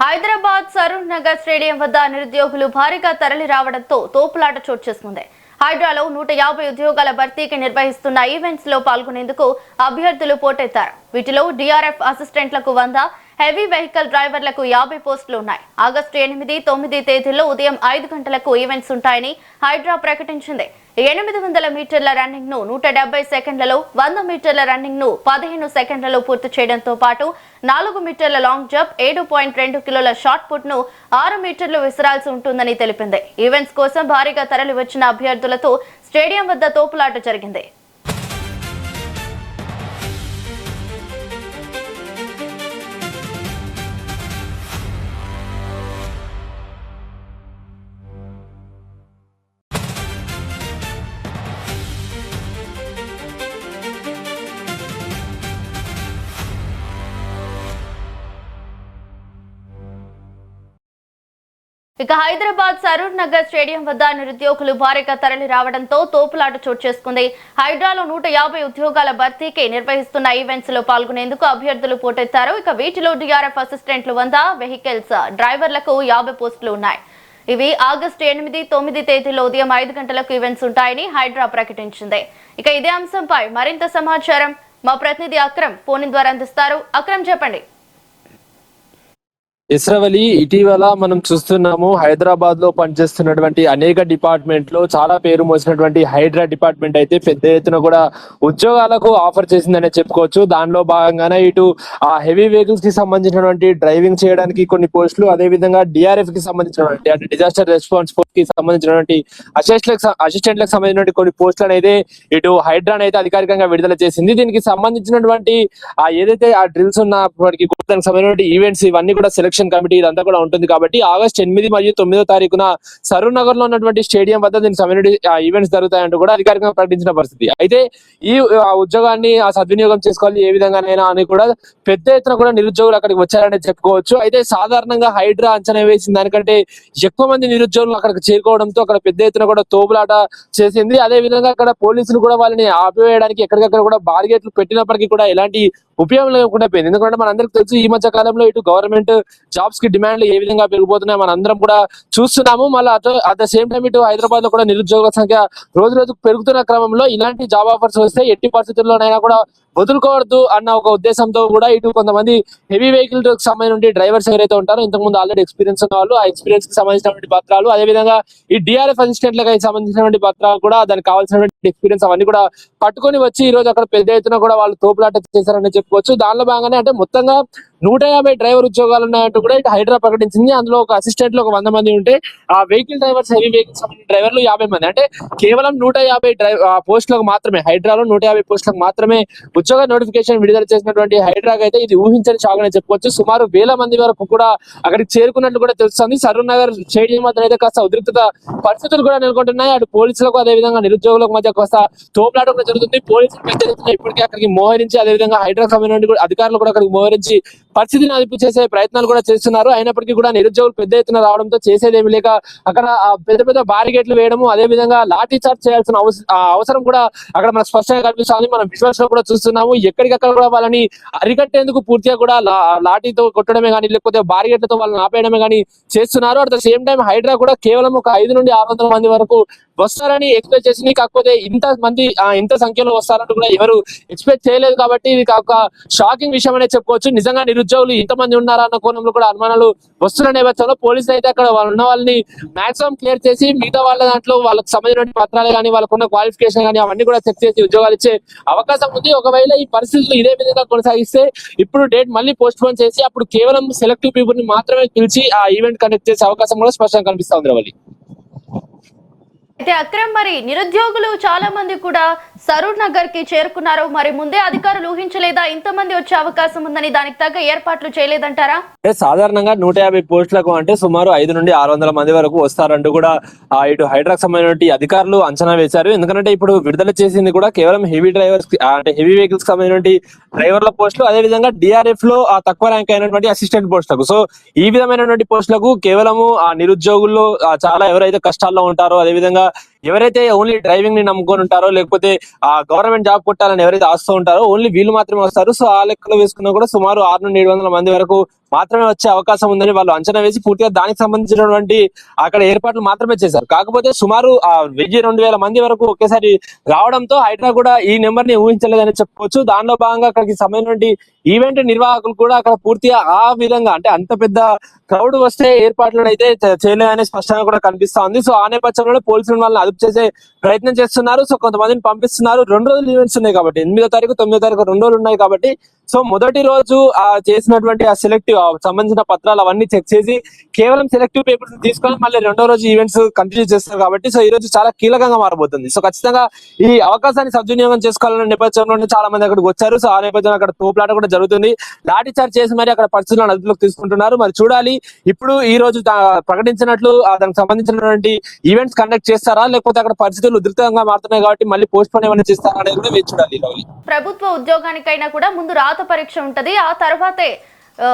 Hyderabad Saroor Nagar stadium వద్ద నిరుద్యోగులు భారీగా తరలి రావడంతో తోపులాట చోటు చేసుకుంది. హైడ్రాలో 150 ఉద్యోగాల భర్తీకి నిర్వహిస్తున్న ఈవెంట్స్ లో పాల్గొనేందుకు అభ్యర్థులు పోటెత్తారు. వీటిలో డిఆర్ఎఫ్ అసిస్టెంట్లకు 100, హెవీ వెహికల్ డ్రైవర్లకు 50 పోస్టులు ఉన్నాయి. ఆగస్టు 8, 9 తేదీల్లో ఉదయం 5 గంటలకు ఈవెంట్స్ ఉంటాయని హైడ్రా ప్రకటించింది. 800 మీటర్ల రన్నింగ్ ను 170 సెకండ్లలో, 100 మీటర్ల రన్నింగ్ ను 15 సెకండ్లలో పూర్తి చేయడంతో పాటు 4 మీటర్ల లాంగ్ జంప్, 7.2 కిలోల షాట్ పుట్ ను 6 మీటర్లు విసిరాల్సి ఉంటుందని తెలిపింది. ఈవెంట్స్ కోసం భారీగా తరలి వచ్చిన అభ్యర్థులతో స్టేడియం వద్ద తోపులాట జరిగింది. ఇక హైదరాబాద్ సరూర్ నగర్ స్టేడియం వద్ద నిరుద్యోగులు భారీగా తరలి రావడంతో తోపులాట చోటు చేసుకుంది. హైడ్రాలో 150 ఉద్యోగాల భర్తీకి నిర్వహిస్తున్న ఈవెంట్స్ లో పాల్గొనేందుకు అభ్యర్థులు పోటెత్తారు. ఇక వీటిలో డిఆర్ఎఫ్ అసిస్టెంట్లు 100, వెహికల్స్ డ్రైవర్లకు 50 పోస్టులు ఉన్నాయి. ఇవి ఆగస్టు 8, 9 తేదీల్లో ఉదయం 5 గంటలకు ఈవెంట్స్ ఉంటాయని హైడ్రా ప్రకటించింది. ఇక ఇదే అంశంపై మరింత సమాచారం మా ప్రతినిధి అక్రమ్ ఫోన్ ద్వారా అందిస్తారు. అక్రమ్, చెప్పండి. ఇస్రావలి, ఇటీవల మనం చూస్తున్నాము హైదరాబాద్ లో పనిచేస్తున్నటువంటి అనేక డిపార్ట్మెంట్ లో చాలా పేరు మోసినటువంటి హైడ్రా డిపార్ట్మెంట్ అయితే పెద్ద ఎత్తున కూడా ఉద్యోగాలకు ఆఫర్ చేసిందనే చెప్పుకోవచ్చు. దానిలో భాగంగానే ఇటు ఆ హెవీ వెహికల్స్ కి సంబంధించినటువంటి డ్రైవింగ్ చేయడానికి కొన్ని పోస్టులు, అదే విధంగా డిఆర్ఎఫ్ కి సంబంధించినటువంటి అంటే డిజాస్టర్ రెస్పాన్స్ ఫోర్స్ కి సంబంధించినటువంటి అసిస్టెంట్లకు సంబంధించినటువంటి కొన్ని పోస్టులను అయితే ఇటు హైడ్రా అయితే అధికారికంగా విడుదల చేసింది. దీనికి సంబంధించినటువంటి ఏదైతే ఆ డ్రిల్స్ ఉన్నప్పటికీ దానికి సంబంధించిన ఈవెంట్స్ ఇవన్నీ కూడా సెలక్షన్ కమిటీ ఇదంతా కూడా ఉంటుంది. కాబట్టి ఆగస్టు 8 మరియు 9 తారీఖున సరూర్ నగర్ లో ఉన్నటువంటి స్టేడియం వద్ద దీనికి సంబంధించిన ఈవెంట్స్ జరుగుతాయంటూ కూడా అధికారికంగా ప్రకటించిన పరిస్థితి. అయితే ఈ ఉద్యోగాన్ని సద్వినియోగం చేసుకోవాలి ఏ విధంగానైనా అని కూడా పెద్ద ఎత్తున కూడా నిరుద్యోగులు అక్కడికి వచ్చారని చెప్పుకోవచ్చు. అయితే సాధారణంగా హైడ్రా అంచనా వేసిన దానికంటే ఎక్కువ మంది నిరుద్యోగులు అక్కడికి చేరుకోవడంతో అక్కడ పెద్ద ఎత్తున కూడా తోపులాట చేసింది. అదే విధంగా అక్కడ పోలీసులు కూడా వాళ్ళని ఆపివేయడానికి ఎక్కడికక్కడ కూడా బారిగేట్లు పెట్టినప్పటికీ కూడా ఎలాంటి ఉపయోగం లేకుండా పోయింది. ఎందుకంటే మనందరికి తెలుసు ఈ మధ్య కాలంలో ఇటు గవర్నమెంట్ జాబ్స్ కి డిమాండ్లు ఏ విధంగా పెరిగిపోతున్నాయి మనం అందరం కూడా చూస్తున్నాము. మళ్ళీ అట్ ద సేమ్ టైం ఇటు హైదరాబాద్ లో కూడా నిరుద్యోగుల సంఖ్య రోజు రోజుకు పెరుగుతున్న క్రమంలో ఇలాంటి జాబ్ ఆఫర్స్ వస్తే ఎట్టి పరిస్థితుల్లోనైనా కూడా వదులుకోవద్దు అన్న ఒక ఉద్దేశంతో కూడా ఇటు కొంతమంది హెవీ వెహికల్ సంబంధించిన డ్రైవర్స్ ఎవరైతే ఉంటారో ఇంతకుముందు ఆల్రెడీ ఎక్స్పీరియన్స్ ఉన్న వాళ్ళు ఆ ఎక్స్పీరియన్స్ కి సంబంధించినటువంటి పత్రాలు, అదేవిధంగా ఈ డిఆర్ఎఫ్ అసిస్టెంట్లకు సంబంధించినటువంటి పత్రాలు కూడా దానికి కావాల్సినటువంటి ఎక్స్పీరియన్స్ అవన్నీ కూడా పట్టుకొని వచ్చి ఈ రోజు అక్కడ పెద్ద ఎత్తున కూడా వాళ్ళు తోపులాట చేశారని చెప్పుకోవచ్చు. దానిలో భాగంగానే అంటే మొత్తంగా 150 డ్రైవర్ ఉద్యోగాలు ఉన్నాయంటూ కూడా ఇటు హైడ్రా ప్రకటించింది. అందులో ఒక అసిస్టెంట్ లో ఒక 100 మంది ఉంటే ఆ వెహికల్ డ్రైవర్స్, హెవీ వెహికల్ సంబంధించిన డ్రైవర్లు 50 మంది. అంటే కేవలం 150 పోస్టులకు మాత్రమే, హైడ్రాలో 150 పోస్టులకు మాత్రమే ఉద్యోగ నోటిఫికేషన్ విడుదల చేసినటువంటి హైడ్రాకి అయితే ఇది ఊహించని షాక్ అని చెప్పుకోవచ్చు. సుమారు 1000 మంది వరకు కూడా అక్కడికి చేరుకున్నట్లు కూడా తెలుస్తుంది. సరూర్ నగర్ స్టేడియం వద్ద అయితే కాస్త ఉద్రిక్తత పరిస్థితులు కూడా నెలకొంటున్నాయి. అటు పోలీసులకు అదేవిధంగా నిరుద్యోగులకు మధ్య కాస్త తోపులాట కూడా జరుగుతుంది. పోలీసులు పెద్ద ఎత్తున ఇప్పటికే అక్కడికి మోహరించి, అదేవిధంగా హైడ్రా సంబంధించిన అధికారులు కూడా అక్కడికి మోహరించి పరిస్థితిని అదుపు చేసే ప్రయత్నాలు కూడా చేస్తున్నారు. అయినప్పటికీ కూడా నిరుద్యోగులు పెద్ద ఎత్తున రావడంతో చేసేదేమి లేక అక్కడ పెద్ద పెద్ద బారిగేట్లు వేయడము, అదే విధంగా లాఠీ చార్జ్ చేయాల్సిన అవసరం కూడా అక్కడ మనకు స్పష్టంగా కనిపిస్తుంది. మనం విజువల్స్ లో కూడా చూస్తున్నాము. ఎక్కడికక్కడ కూడా వాళ్ళని అరికట్టేందుకు పూర్తిగా కూడా లాఠీతో కొట్టడమే కానీ లేకపోతే బారిగేట్లతో వాళ్ళని ఆపేయడమే కానీ చేస్తున్నారు. At the same time HYDRAA కూడా కేవలం ఒక 500 నుండి 600 మంది వరకు వస్తారని ఎక్స్పెక్ట్ చేసింది. కాకపోతే ఇంత సంఖ్యలో వస్తారంటూ కూడా ఎవరు ఎక్స్పెక్ట్ చేయలేదు. కాబట్టి ఇది ఒక షాకింగ్ విషయం అనే చెప్పుకోవచ్చు. నిజంగా నిరుద్యోగులు ఇంతమంది ఉన్నారా అన్న కోణంలో కూడా అనుమానాలు వస్తున్న నేపథ్యంలో పోలీసులు అయితే అక్కడ ఉన్న వాళ్ళని మాక్సిమం క్లియర్ చేసి మిగతా వాళ్ళ దాంట్లో వాళ్ళకి సంబంధించిన పత్రాలు కానీ వాళ్ళకున్న క్వాలిఫికేషన్ కానీ అవన్నీ కూడా చెక్ చేసి ఉద్యోగాలు ఇచ్చే అవకాశం ఉంది. ఒకవేళ ఈ పరిస్థితులు ఇదే విధంగా కొనసాగిస్తే ఇప్పుడు డేట్ మళ్ళీ పోస్ట్ పోన్ చేసి అప్పుడు కేవలం సెలెక్టివ్ పీపుల్ ని మాత్రమే పిలిచి ఆ ఈవెంట్ కండక్ట్ చేసే అవకాశం కూడా స్పష్టంగా కనిపిస్తా ఉంది. రవలి, అయితే అక్రమ్, మరి నిరుద్యోగులు చాలా మంది కూడా సరూర్ నగర్ కి చేరుకున్నారు. మరి ముందే అధికారులు ఊహించలేదా ఇంతమంది వచ్చే అవకాశం ఉందని? దానికి తగ్గ ఏర్పాట్లు చేయలేదంటారా? సాధారణంగా 150 పోస్టులకు అంటే సుమారు 500 నుండి 600 మంది వరకు వస్తారంటూ కూడా ఇటు హైడ్రాక్ సంబంధించిన అధికారులు అంచనా వేశారు. ఎందుకంటే ఇప్పుడు విడుదల చేసింది కూడా కేవలం హెవీ డ్రైవర్స్ అంటే హెవీ వెహికల్స్ సంబంధించిన డ్రైవర్ల పోస్టులు, అదే విధంగా డిఆర్ఎఫ్ లో తక్కువ ర్యాంక్ అయినటువంటి అసిస్టెంట్ పోస్టులకు. సో ఈ విధమైనటువంటి పోస్టులకు కేవలము ఆ నిరుద్యోగుల్లో చాలా ఎవరైతే కష్టాల్లో ఉంటారో, అదేవిధంగా ఎవరైతే ఓన్లీ డ్రైవింగ్ ని నమ్ముకొని ఉంటారో లేకపోతే ఆ గవర్నమెంట్ జాబ్ కొట్టాలని ఎవరైతే ఆస్తూ ఉంటారో ఓన్లీ వీళ్ళు మాత్రమే వస్తారు. సో ఆ లెక్కలో వేసుకున్నా కూడా సుమారు 600 నుండి 700 మంది వరకు మాత్రమే వచ్చే అవకాశం ఉందని వాళ్ళు అంచనా వేసి పూర్తిగా దానికి సంబంధించినటువంటి అక్కడ ఏర్పాట్లు మాత్రమే చేశారు. కాకపోతే సుమారు 1000-2000 మంది వరకు ఒకేసారి రావడంతో హైడ్రా కూడా ఈ నెంబర్ ని ఊహించలేదని చెప్పుకోవచ్చు. దానిలో భాగంగా అక్కడికి సంబంధించిన ఈవెంట్ నిర్వాహకులు కూడా అక్కడ పూర్తిగా ఆ విధంగా అంటే అంత పెద్ద క్రౌడ్ వస్తే ఏర్పాట్లను అయితే చేయలేదని స్పష్టంగా కూడా కనిపిస్తా ఉంది. సో ఆ నేపథ్యంలో పోలీసులు వాళ్ళని అదుపు చేసే ప్రయత్నం చేస్తున్నారు. సో కొంతమందిని పంపిస్తున్నారు. 2 రోజులు ఈవెంట్స్ ఉన్నాయి కాబట్టి 8వ తారీఖు 9వ తారీఖు 2 రోజులు ఉన్నాయి కాబట్టి సో మొదటి రోజు చేసినటువంటి ఆ సెలెక్టివ్ సంబంధించిన పత్రాలు అవన్నీ చెక్ చేసి కేవలం సెలెక్టివ్ పేపర్స్ తీసుకొని మళ్ళీ 2వ రోజు ఈవెంట్స్ కంటిన్యూ చేస్తారు కాబట్టి సో ఈ రోజు చాలా కీలకంగా మారబోతుంది. సో ఖచ్చితంగా ఈ అవకాశాన్ని సద్వినియోగం చేసుకోవాలనే నేపథ్యంలోనే చాలా మంది అక్కడికి వచ్చారు. సో ఆ నేపథ్యంలో అక్కడ తోపులాట కూడా జరుగుతుంది. లాఠీ చార్జ్ చేసి మరి అక్కడ పరిస్థితులను అదుపులోకి తీసుకుంటున్నారు. మరి చూడాలి ఇప్పుడు ఈ రోజు ప్రకటించినట్లు దానికి సంబంధించినటువంటి ఈవెంట్స్ కండక్ట్ చేస్తారా లేకపోతే అక్కడ పరిస్థితులు ఉధృతంగా మారుతున్నాయి కాబట్టి మళ్ళీ పోస్ట్ పోన్ ఏమైనా చేస్తారా అనేది కూడా వేచి చూడాలి. ప్రభుత్వ ఉద్యోగానికైనా కూడా ముందు రాత పరీక్ష ఉంటది, ఆ తర్వాతే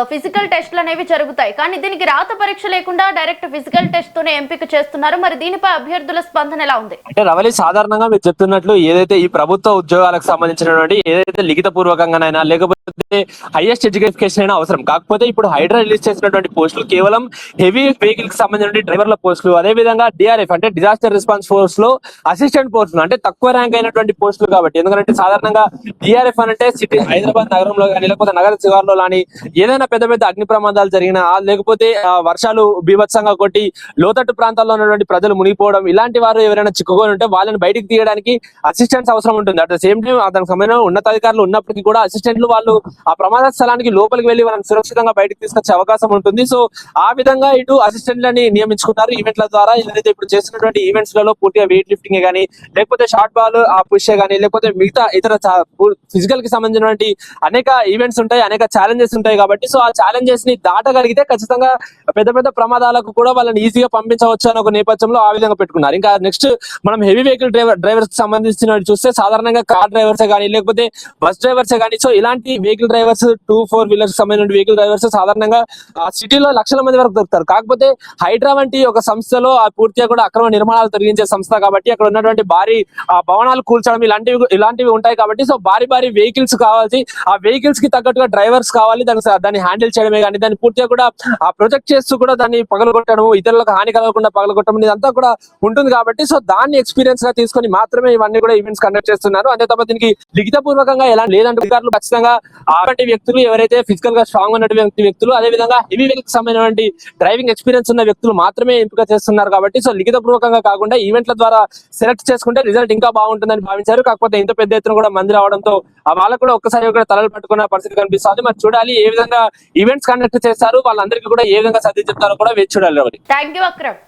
ఫిజికల్ టెస్ట్లు అనేవి జరుగుతాయి. కానీ దీనికి రాత పరీక్ష లేకుండా డైరెక్ట్ ఫిజికల్ టెస్ట్ తోనే ఎంపిక చేస్తున్నారు. మరి దీనిపై అభ్యర్థుల స్పందన ఎలా ఉంది? అంటే రవలి సాధారణంగా మీరు చెప్తున్నట్లు ఏదైతే ఈ ప్రభుత్వ ఉద్యోగాలకు సంబంధించినటువంటి ఏదైతే లిఖిత పూర్వకంగానైనా లేకపోతే హైయెస్ట్ ఎడ్యుకేషన్ అయినా అవసరం. కాకపోతే ఇప్పుడు హైడ్రా రిలీజ్ చేసినటువంటి పోస్టులు కేవలం హెవీ వెహికల్ కి సంబంధించిన డ్రైవర్ల పోస్టులు, అదే విధంగా డిఆర్ఎఫ్ అంటే డిజాస్టర్ రెస్పాన్స్ ఫోర్స్ లో అసిస్టెంట్ పోస్టులు అంటే తక్కువ ర్యాంక్ అయినటువంటి పోస్టులు కాబట్టి. ఎందుకంటే సాధారణంగా డిఆర్ఎఫ్ అంటే సిటీ హైదరాబాద్ నగరంలో కానీ లేకపోతే నగర శివార్లో కానీ ఏదైనా పెద్ద పెద్ద అగ్ని ప్రమాదాలు జరిగినా లేకపోతే వర్షాలు బీభత్సంగా కొట్టి లోతట్టు ప్రాంతాల్లో ఉన్నటువంటి ప్రజలు మునిగిపోవడం ఇలాంటి వారు ఎవరైనా చిక్కుకొని ఉంటే వాళ్ళని బయటికి తీయడానికి అసిస్టెంట్స్ అవసరం ఉంటుంది. అట్ ద సేమ్ టైం దానికి సంబంధించిన ఉన్నతాధికారులు ఉన్నప్పటికీ కూడా అసిస్టెంట్లు వాళ్ళు ఆ ప్రమాద స్థలానికి లోపలికి వెళ్లి వాళ్ళని సురక్షితంగా బయటకు తీసుకొచ్చే అవకాశం ఉంటుంది. సో ఆ విధంగా ఇటు అసిస్టెంట్లని నియమించుకున్నారు ఈవెంట్ల ద్వారా. ఏదైతే ఇప్పుడు చేసినటువంటి ఈవెంట్స్ లలో పూర్తిగా వెయిట్ లిఫ్టింగ్ కానీ లేకపోతే షార్ట్ బాల్ పుష్ కానీ లేకపోతే మిగతా ఇతర ఫిజికల్ కి సంబంధించినటువంటి అనేక ఈవెంట్స్ ఉంటాయి, అనేక ఛాలెంజెస్ ఉంటాయి కాబట్టి సో ఆ ఛాలెంజెస్ ని దాటగలిగితే ఖచ్చితంగా పెద్ద పెద్ద ప్రమాదాలకు కూడా వాళ్ళని ఈజీగా పంపించవచ్చు అని ఒక నేపథ్యంలో ఆ విధంగా పెట్టుకున్నారు. ఇంకా నెక్స్ట్ మనం హెవీ వెహికల్ డ్రైవర్స్ కి సంబంధించిన చూస్తే సాధారణంగా కార్ డ్రైవర్సే కానీ లేకపోతే బస్ డ్రైవర్సే కానీ సో ఇలాంటి వెహికల్ డ్రైవర్స్ 2-4 వీలర్స్ సంబంధించిన వెహికల్ డ్రైవర్స్ సాధారణంగా సిటీలో లక్షల మంది వరకు దొరుకుతారు. కాకపోతే హైడ్రా వంటి ఒక సంస్థలో పూర్తిగా కూడా అక్రమ నిర్మాణాలు తొలగించే సంస్థ కాబట్టి అక్కడ ఉన్నటువంటి భారీ భవనాలు కూల్చడం ఇలాంటివి ఉంటాయి కాబట్టి సో భారీ వెహికల్స్ కావాల్సి ఆ వెహికల్స్ కి తగ్గట్టుగా డ్రైవర్స్ కావాలి. దాన్ని హ్యాండిల్ చేయడమే కానీ దాన్ని పూర్తిగా కూడా ప్రొజెక్ట్ చేస్తూ కూడా దాన్ని పగలగొట్టడం, ఇతరులకు హాని కలగకుండా పగలగొట్టడం ఇదంతా కూడా ఉంటుంది కాబట్టి సో దాన్ని ఎక్స్పీరియన్స్ గా తీసుకొని మాత్రమే ఇవన్నీ కూడా ఈవెంట్స్ కండక్ట్ చేస్తున్నారు. అంతే తప్ప దీనికి లిఖిత పూర్వకంగా ఎలా లేదంటే అధికారులు ఖచ్చితంగా అలాంటి వ్యక్తులు ఎవరైతే ఫిజికల్ గా స్ట్రాంగ్ ఉన్నటువంటి వ్యక్తులు అదే విధంగా హెవీ వెహికల్ సంబంధించినటువంటి డ్రైవింగ్ ఎక్స్పీరియన్స్ ఉన్న వ్యక్తులు మాత్రమే ఎంపిక చేస్తున్నారు కాబట్టి సో లిఖిత పూర్వకంగా కాకుండా ఈవెంట్ల ద్వారా సెలెక్ట్ చేసుకుంటే రిజల్ట్ ఇంకా బాగుంటుందని భావించారు. కాకపోతే ఇంత పెద్ద ఎత్తున కూడా మంది రావడంతో వాళ్ళకు కూడా ఒక్కసారి కూడా తలలు పట్టుకున్న పరిస్థితి కనిపిస్తుంది. మరి చూడాలి ఏ విధంగా ఈవెంట్స్ కండక్ట్ చేస్తారు, వాళ్ళందరికీ కూడా ఏ విధంగా సర్ది చెప్తారో కూడా వేచి చూడాలి. Thank you Akram.